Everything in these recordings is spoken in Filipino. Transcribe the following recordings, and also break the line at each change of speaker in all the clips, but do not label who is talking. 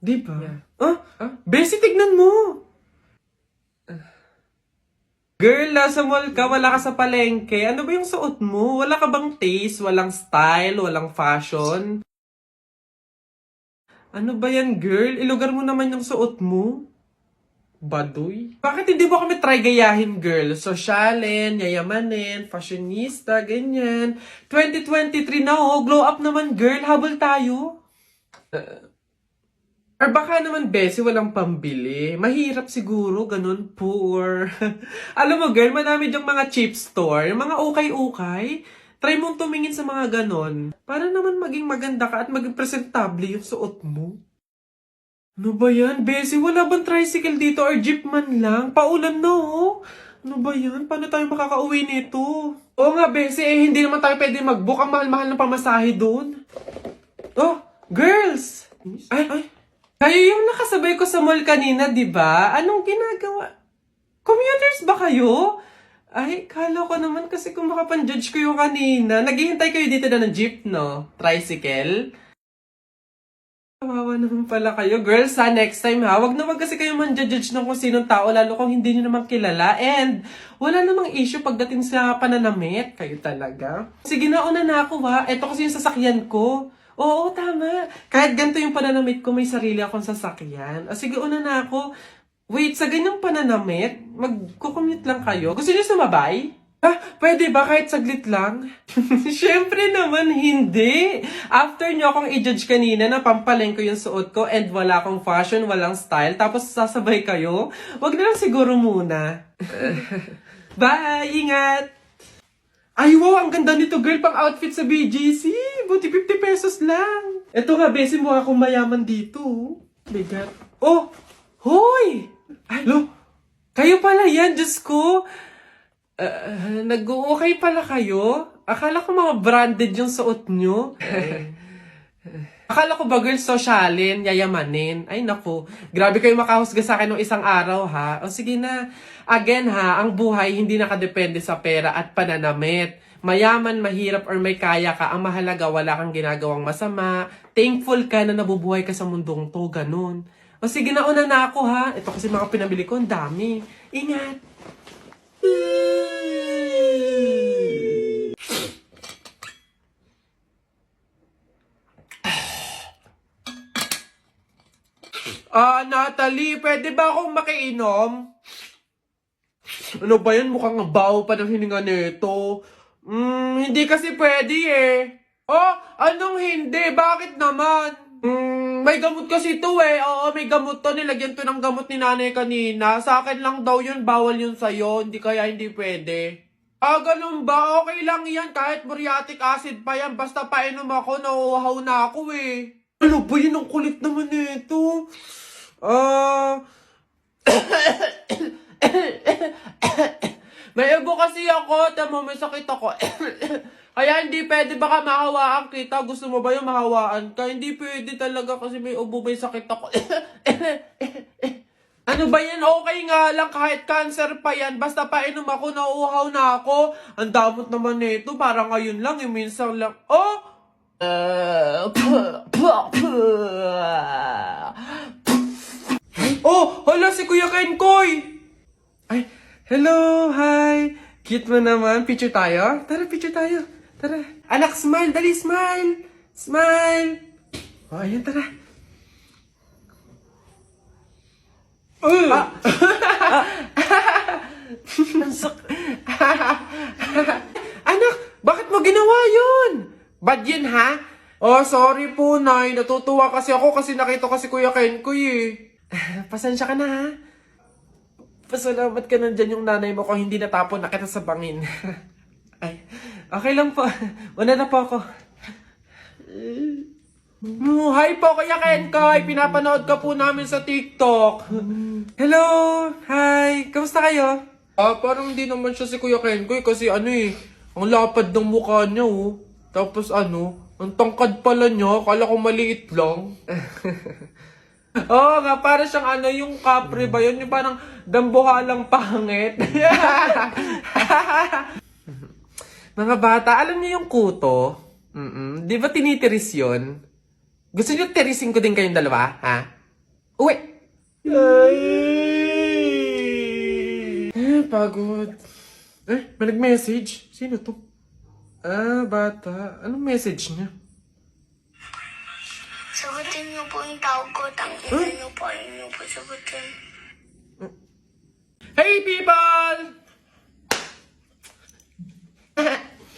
Di ba?
Yeah.
Bessie, tignan mo! Girl, nasa mall ka, wala ka sa palengke. Ano ba yung suot mo? Wala ka bang taste? Walang style? Walang fashion? Ano ba yan, girl? Ilugar mo naman yung suot mo. Baduy? Bakit hindi mo kami try gayahin, girl? Sosyalin, yayamanin, fashionista, ganyan. 2023 na, oh. Glow up naman, girl. Habol tayo. Or baka naman, Bessie, walang pambili. Mahirap siguro, ganun, poor. Alam mo, girl, madami dyang mga cheap store, yung mga ukay-ukay. Try mong tumingin sa mga ganon. Para naman maging maganda ka at maging presentable yung suot mo. Ano ba yan, Bessie? Wala bang tricycle dito or jeep man lang? Paulan na, oh. Ano ba yan? Paano tayo makakauwi nito? Oo nga, Bessie, hindi naman tayo pwede mag-book. Ang mahal-mahal ng pamasahe doon. Oh, girls! Ay. Kayo yung nakasabay ko sa mall kanina, di ba? Anong ginagawa? Commuters ba kayo? Ay, kala ko naman kasi kung makapan-judge ko yung kanina. Naghihintay kayo dito na ng jeep, no? Tricycle? Kawawa naman pala kayo. Girls, ha, next time ha, wag na wag kasi kayo man-judge ng kung sinong tao, lalo kung hindi nyo naman kilala. And, wala namang issue pagdating sa pananamit. Kayo talaga. Sige na, una na ako ha. Ito kasi yung sasakyan ko. Oo, tama. Kahit ganito yung pananamit ko, may sarili akong sasakyan. O sige, una na ako. Wait, sa ganyang pananamit, magkukommute lang kayo. Gusto niyo sumabay? Pwede ba kahit saglit lang? Siyempre naman, hindi. After nyo akong i-judge kanina na pampaleng ko yung suot ko and wala akong fashion, walang style, tapos sasabay kayo, wag na lang siguro muna. Bye! Ingat! Ay, wow! Ang ganda nito, girl! Pang outfit sa BGC! Buti 50 pesos lang! Eto nga, Bessie, mukha akong mayaman dito. Bigat. Oh! Hoy! Ay, lo! Kayo pala yan, Diyos ko! Nag-okay pala kayo? Akala ko mga branded yung suot nyo. Akala ko ba, girl, sosyalin, yayamanin. Ay, naku. Grabe kayo makahusga sa akin ng isang araw, ha? O sige na. Again, ha, ang buhay hindi nakadepende sa pera at pananamit. Mayaman, mahirap, or may kaya ka, ang mahalaga, wala kang ginagawang masama. Thankful ka na nabubuhay ka sa mundong to, ganun. O sige na, una na ako, ha? Ito kasi mga pinabili ko, ang dami. Ingat! Natalie, pwede ba akong makiinom? Ano ba yan? Mukhang baho pa ng hininga nito. Hindi kasi pwede eh. Oh, anong hindi? Bakit naman? May gamot kasi ito eh. Oo, may gamot to. Nilagyan to ng gamot ni nanay kanina. Sa akin lang daw yun. Bawal yun sa'yo. Hindi kaya hindi pwede. Ganun ba? Okay lang yan. Kahit muriatic acid pa yan. Basta painom ako, nauuhaw na ako eh. Ano ba yun? Ang kulit naman nito. May ubo kasi ako. Tama, may sakit ako. Kaya hindi pwede, baka mahawaan kita. Gusto mo ba yung mahawaan ka? Hindi pwede talaga kasi may ubo, may sakit ako. Ano ba yan? Okay nga lang, kahit cancer pa yan. Basta painom ako, nauuhaw na ako. Ang damot naman nito, parang ngayon lang, minsan lang. Hala si Kuya Kenkoy! Ay, hello, hi! Cute mo naman, picture tayo? Tara, picture tayo. Tara. Anak, smile, dali, smile! Smile! Ayan, tara. Anak, bakit mo ginawa yun? Bad yun, ha? Sorry po, Nay. Natutuwa kasi ako kasi nakita ko si Kuya Kenkoy eh. Pasensya ka na, ha? Pasalamat ka nandyan yung nanay mo kung hindi natapon na kita sa bangin. Ay, okay lang po. Una na po ako. Hi po, Kuya Kenkoy. Pinapanood ka po namin sa TikTok. Hello! Hi! Kamusta kayo? Parang hindi naman siya si Kuya Kenkoy kasi ang lapad ng mukha niya oh. Tapos ang tangkad pala niya. Kala ko maliit lang. Oo nga, para siyang yung kapre ba yun? Yung parang dambuhalang pangit. Mga bata, alam niyo yung kuto? Di ba tinitiris yun? Gusto niyo tirisin ko din kayong dalawa, ha? Uwi! Ay! Pagod. May nag-message. Sino to? Bata. Anong message niya?
Sagutin niyo po yung tawag ko. Tangina niyo po. Ayun niyo po sagutin.
Hey people!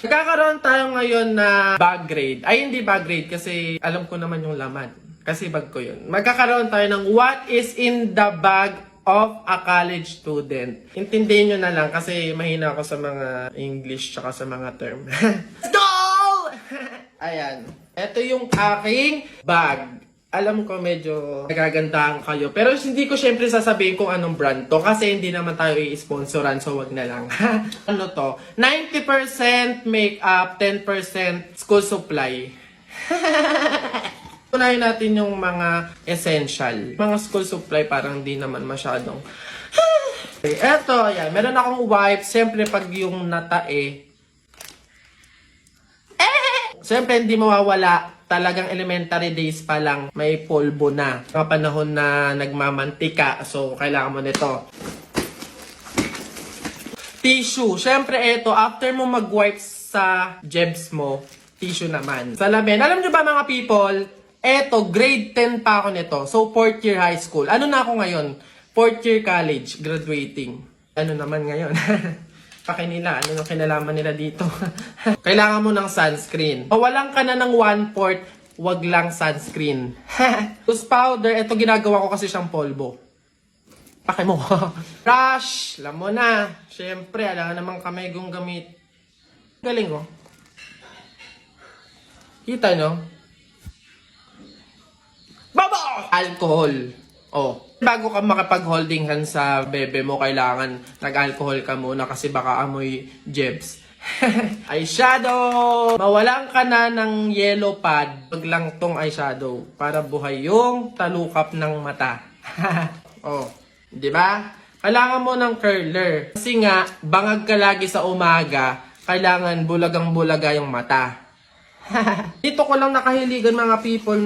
Nagkakaroon tayo ngayon na bag grade. Ay, hindi bag grade kasi alam ko naman yung laman. Kasi bag ko yun. Magkakaroon tayo ng what is in the bag of a college student. Intindihin nyo na lang kasi mahina ako sa mga English tsaka sa mga term. Let's go! Ayan. Ito yung aking bag. Alam ko medyo nagagandahan kayo. Pero hindi ko syempre sasabihin kung anong brand to kasi hindi naman tayo i-sponsoran so wag na lang. Ano to? 90% makeup, 10% school supply. Unahin natin yung mga essential. Mga school supply parang di naman masyadong. Okay, eto, yan. Meron akong wipes. Siyempre pag yung natae. Siyempre hindi mawawala. Talagang elementary days pa lang may polvo na. Mga panahon na nagmamantika. So, kailangan mo nito. Tissue. Siyempre, ito, after mo mag-wipes sa jebs mo, tissue naman. Salamin. Alam nyo ba mga people, eto, grade 10 pa ako nito. So, 4th year high school. Ano na ako ngayon? 4th year college, graduating. Ano naman ngayon? Pakinila, ano yung kinalaman nila dito? Kailangan mo ng sunscreen. Mawalan ka na ng 1/4, wag lang sunscreen. Loose powder, ito ginagawa ko kasi siyang polvo. Pake mo. Brush, alam mo na. Siyempre, alam naman kamay kong gamit. Galing ko. Kita nyo? Baba! Alcohol. Oh. Bago ka makapag-holding hand sa bebe mo, kailangan nag-alcohol ka muna kasi baka amoy jebs. Eyeshadow! Mawalan ka na ng yellow pad. Wag lang tong eyeshadow para buhay yung talukap ng mata. Oh, di ba? Kailangan mo ng curler. Kasi nga, bangag ka lagi sa umaga, kailangan bulagang-bulaga yung mata. Dito ko lang nakahiligan mga people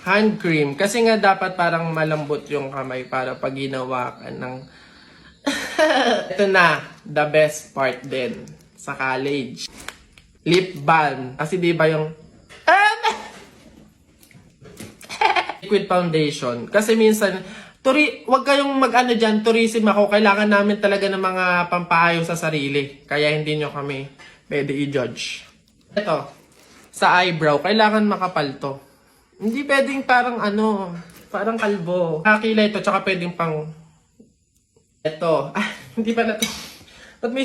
hand cream. Kasi nga dapat parang malambot yung kamay para pag ginawa ka ng... Ito na, the best part din sa college. Lip balm. Kasi di ba yung... liquid foundation. Kasi minsan, wag kayong mag-ano dyan, tourism ako. Kailangan namin talaga ng mga pampaayos sa sarili. Kaya hindi nyo kami pwede i-judge. Ito, sa eyebrow, kailangan makapal to. Hindi pwedeng parang parang kalbo. Kakila ito, tsaka pwedeng pang... Ito. Hindi pa na to. Ba't may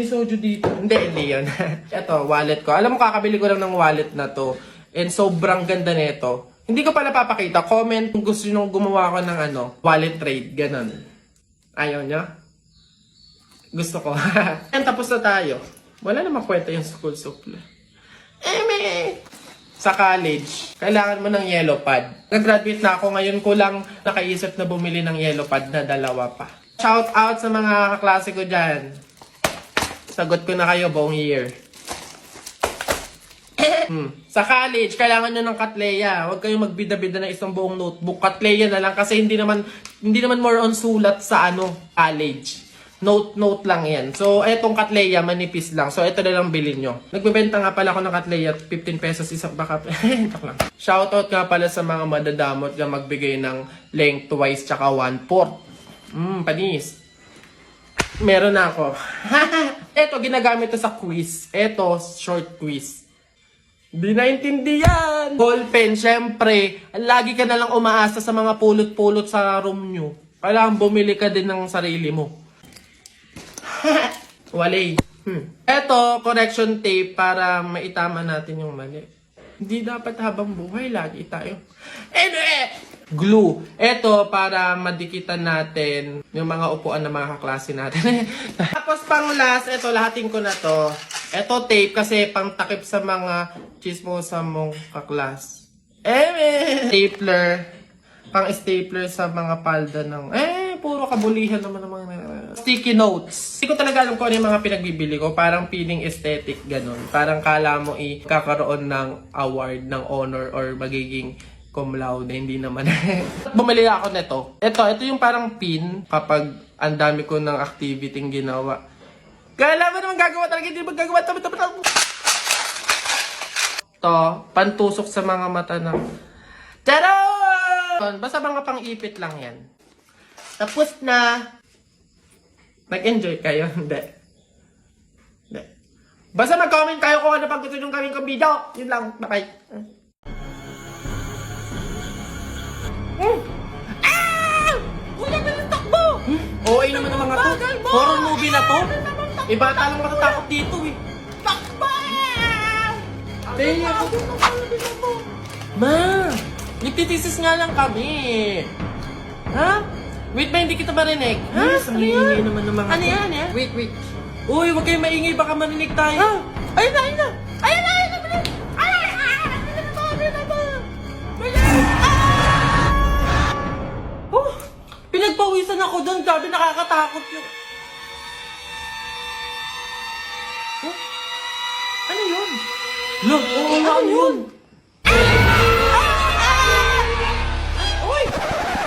soju dito? Hindi yan. Ito, wallet ko. Alam mo, kakabili ko lang ng wallet na to. And sobrang ganda nito. Hindi ko pala papakita. Comment kung gusto nyo gumawa ko ng wallet trade. Ganon. Ayaw niya? Gusto ko. And tapos na tayo. Wala namang kwenta yung school supply. Sa college, kailangan mo ng yellow pad. Nag-graduate na ako, ngayon ko lang nakaisip na bumili ng yellow pad na 2 pa. Shout out sa mga kaklase ko dyan. Sagot ko na kayo buong year. Sa college, kailangan nyo ng Katleya. Huwag kayong magbida-bida ng isang buong notebook. Katleya na lang kasi hindi naman more on sulat sa college. Note lang yan. So, etong Katleya, manipis lang. So, ito na lang bilhin nyo. Nagbebenta nga pala ako ng Katleya, 15 pesos isang baka. Shoutout nga pala sa mga madadamot na magbigay ng lengthwise tsaka 1/4. Panis. Meron na ako. Ito, ginagamit to sa quiz. Ito, short quiz. Di naintindihan. Ballpen, syempre. Lagi ka na lang umaasa sa mga pulot-pulot sa room nyo. Kailangan bumili ka din ng sarili mo. Walay. Eto, correction tape para maitama natin yung mali. Hindi dapat habang buhay, lagi tayo. Glue. Eto, para madikitan natin yung mga upuan ng mga kaklase natin. Tapos pang last, eto, lahatin ko na to. Eto, tape kasi pang takip sa mga chismosa mong kaklas. Stapler. Pang stapler sa mga palda ng... puro kabulihan naman ng mga... Sticky notes. Hindi ko talaga alam kung ano yung mga pinagbibili ko. Parang feeling aesthetic, ganun. Parang kala mo ikakaroon ng award, ng honor, or magiging cum laude, hindi naman. Bumili ako nito. Ito yung parang pin kapag ang dami ko ng activity ginawa. Kala mo naman gagawa talaga, hindi mo gagawa. Ito, pantusok sa mga mata ng... Charon! Basta mga pang-ipit lang yan. Tapos na. Nag-enjoy kayo? Hindi. Basta mag-comment kayo kung ano pang gusto nyo gawin kong video. Yun lang. Bye-bye. Kuya, bilis takbo! OA naman ang mga to. Horror movie na to. Ibata lang matatakot dito eh. Takbo! Tingnan ako. Ma! Nagtitisis nga lang kami. Ha? Wait ba, hindi kita marinig? Ha? Ang iingay naman ng mga
Ano yan?
Wait. Uy, huwag kayong maingay, baka marinig tayo.
Ayun na! Bilis!
Pinagpawisan ako doon, sabi nakakatakot yung...
Ano yun?
Look, oo nga
Ano yun?
Uy!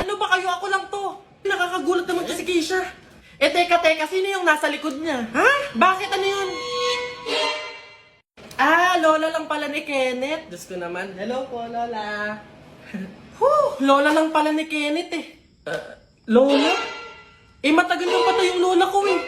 Ano ba kayo? Ako lang to. Nakakagulat naman kasi Keisha. Teka, sino yung nasa likod niya? Ha? Bakit? Ano yun? Lola lang pala ni Kenneth. Diyos ko naman. Hello po, Lola. Lola lang pala ni Kenneth eh. Lola? Matagal nang patay yung lola ko eh.